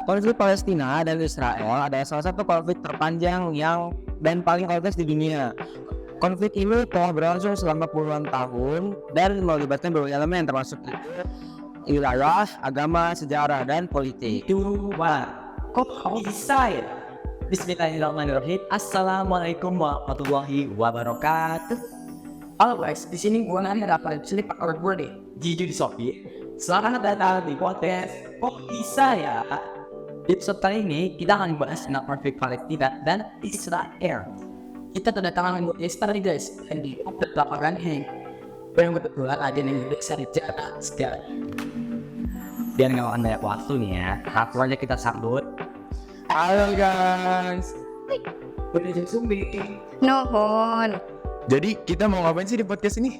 Konflik Palestina dan Israel adalah salah satu konflik terpanjang dan paling kompleks di dunia. Konflik ini telah berlangsung selama puluhan tahun dan melibatkan berbagai elemen termasuk wilayah, agama, sejarah, dan politik. Kok bisa ya? Bismillahirrahmanirrahim. Assalamualaikum warahmatullahi wabarakatuh. Halo guys, di sini gue nanya dapat sini Pak gue nih, Jiju di Sofi. Selamat datang di podcast. Kok bisa ya? Di episode kali ini kita akan membahas tentang konflik Palestina dan Israel. Kita kedatangan yesterday guys, dan di lapangan ini yang kebetulan ada yang bisa dijaga sekali. Biar nggak akan banyak waktu nih ya, langsung aja kita sambut. Halo guys. Udah jadi zombie. Nuhun. Jadi kita mau ngapain sih di podcast ini?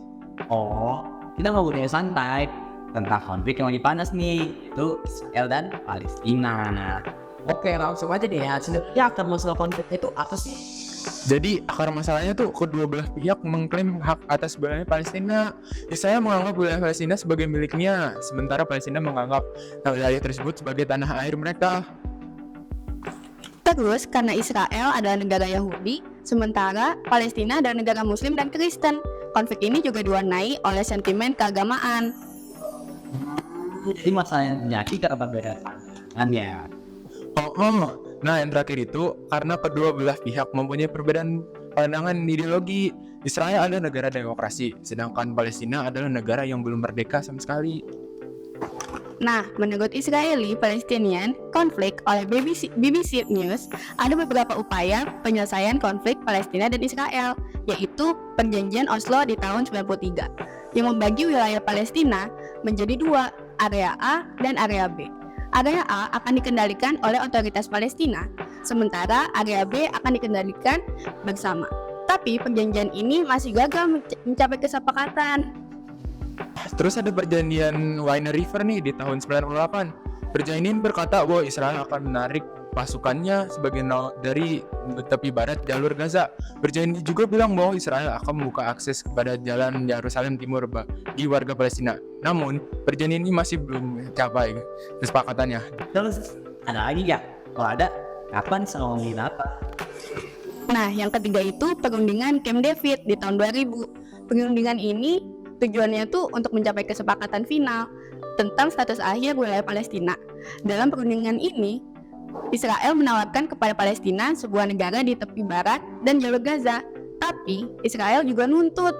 Oh, kita ngobrolnya santai tentang konflik yang lagi panas nih, itu Israel dan Palestina. Oke, langsung aja deh ya. Sebenarnya akar masalah konflik itu apa sih? Jadi akar masalahnya tuh kedua belah pihak mengklaim hak atas wilayah Palestina. Israel menganggap wilayah Palestina sebagai miliknya, sementara Palestina menganggap wilayah tersebut sebagai tanah air mereka. Terus karena Israel adalah negara Yahudi, sementara Palestina adalah negara Muslim dan Kristen. Konflik ini juga diwarnai oleh sentimen keagamaan. Jadi masalahnya kita berbeda pandangannya. Nah yang terakhir itu karena kedua belah pihak mempunyai perbedaan pandangan ideologi. Israel adalah negara demokrasi, sedangkan Palestina adalah negara yang belum merdeka sama sekali. Nah, menurut Israeli-Palestinian konflik oleh BBC News, ada beberapa upaya penyelesaian konflik Palestina dan Israel, yaitu Perjanjian Oslo di tahun 1993, yang membagi wilayah Palestina menjadi dua, area A dan area B. Area A akan dikendalikan oleh otoritas Palestina, sementara area B akan dikendalikan bersama. Tapi perjanjian ini masih gagal mencapai kesepakatan. Terus ada perjanjian Wine River nih di tahun 98. Perjanjian berkata bahwa Israel akan menarik pasukannya dari tepi barat jalur Gaza. Perjanjian juga bilang bahwa Israel akan membuka akses kepada jalan Yerusalem Timur bagi warga Palestina. Namun, perjanjian ini masih belum mencapai kesepakatannya. Terus ada lagi ya? Kalau ada, kapan ngomongin apa? Nah, yang ketiga itu perundingan Camp David di tahun 2000. Perundingan ini tujuannya tuh untuk mencapai kesepakatan final tentang status akhir wilayah Palestina. Dalam perundingan ini, Israel menawarkan kepada Palestina sebuah negara di tepi barat dan jalur Gaza. Tapi Israel juga nuntut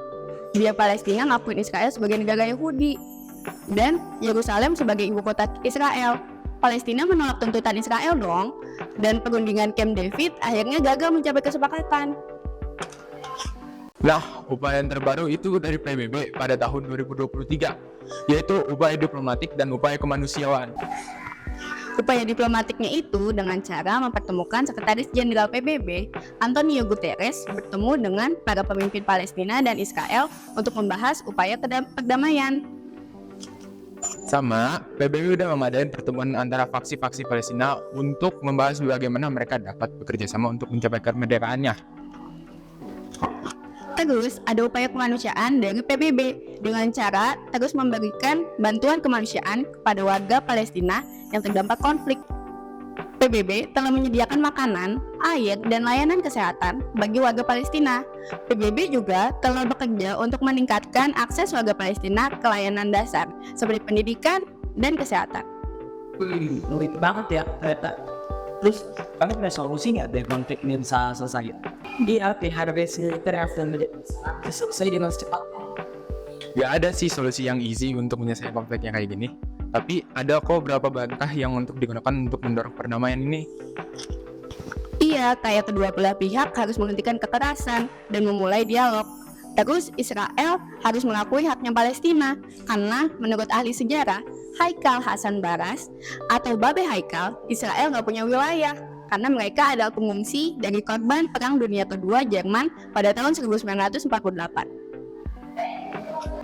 biar Palestina ngakuin Israel sebagai negara Yahudi dan Yerusalem sebagai ibu kota Israel. Palestina menolak tuntutan Israel dong, dan perundingan Camp David akhirnya gagal mencapai kesepakatan. Nah, upaya yang terbaru itu dari PBB pada tahun 2023, yaitu upaya diplomatik dan upaya kemanusiaan. Upaya diplomatiknya itu dengan cara mempertemukan Sekretaris Jenderal PBB, Antonio Guterres, bertemu dengan para pemimpin Palestina dan Israel untuk membahas upaya perdamaian. Sama, PBB udah memadain pertemuan antara faksi-faksi Palestina untuk membahas bagaimana mereka dapat bekerja sama untuk mencapai kemerdekaannya. Terus ada upaya kemanusiaan dari PBB dengan cara terus memberikan bantuan kemanusiaan kepada warga Palestina yang terdampak konflik. PBB telah menyediakan makanan, air, dan layanan kesehatan bagi warga Palestina. PBB juga telah bekerja untuk meningkatkan akses warga Palestina ke layanan dasar seperti pendidikan dan kesehatan. Luit banget ya ternyata. Terus kalian ada solusi nggak dari konflik ini bisa selesai? Dia harus selesai dengan cepat. Gak ada sih solusi yang easy untuk menyelesaikan konflik yang kayak gini. Tapi ada kok beberapa bantah yang untuk digunakan untuk mendorong perdamaian ini. Iya, kayak kedua belah pihak harus menghentikan kekerasan dan memulai dialog. Terus Israel harus mengakui haknya Palestina, karena menurut ahli sejarah Haikal Hasan Baras atau Babe Haikal, Israel nggak punya wilayah karena mereka adalah pengungsi dari korban Perang Dunia Kedua Jerman pada tahun 1948.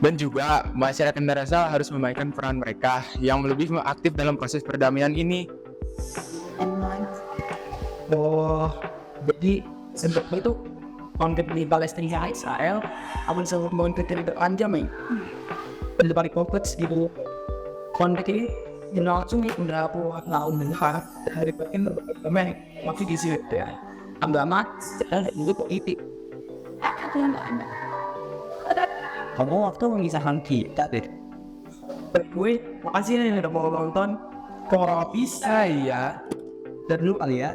Dan juga masyarakat Gaza harus memainkan peran mereka yang lebih aktif dalam proses perdamaian ini. Oh, jadi sebetulnya itu konflik di Palestina Israel akan sangat konflik yang berpanjang nih. Lebih kompleks gitu. Konflik ini langsung udah puluhan tahun mendengar dari bagian berbagai masih di sini ya. Agama secara itu politik. Kamu waktu mengisahkan kita deh. Gue makasih nih udah mau nonton. Kalau bisa ya, dan dulu kali ya.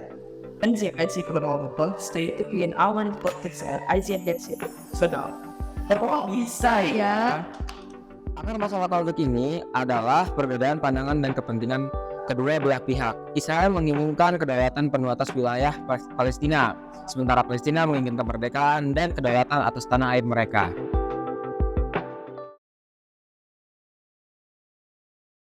Dan siapa sih kalau mau nonton, stay tune in our podcast at ICNDC. Sudah. Kalau bisa ya. Akar masalah konflik ini adalah perbedaan pandangan dan kepentingan kedua belah pihak. Israel menginginkan kedaulatan penuh atas wilayah Palestina, sementara Palestina menginginkan kemerdekaan dan kedaulatan atas tanah air mereka.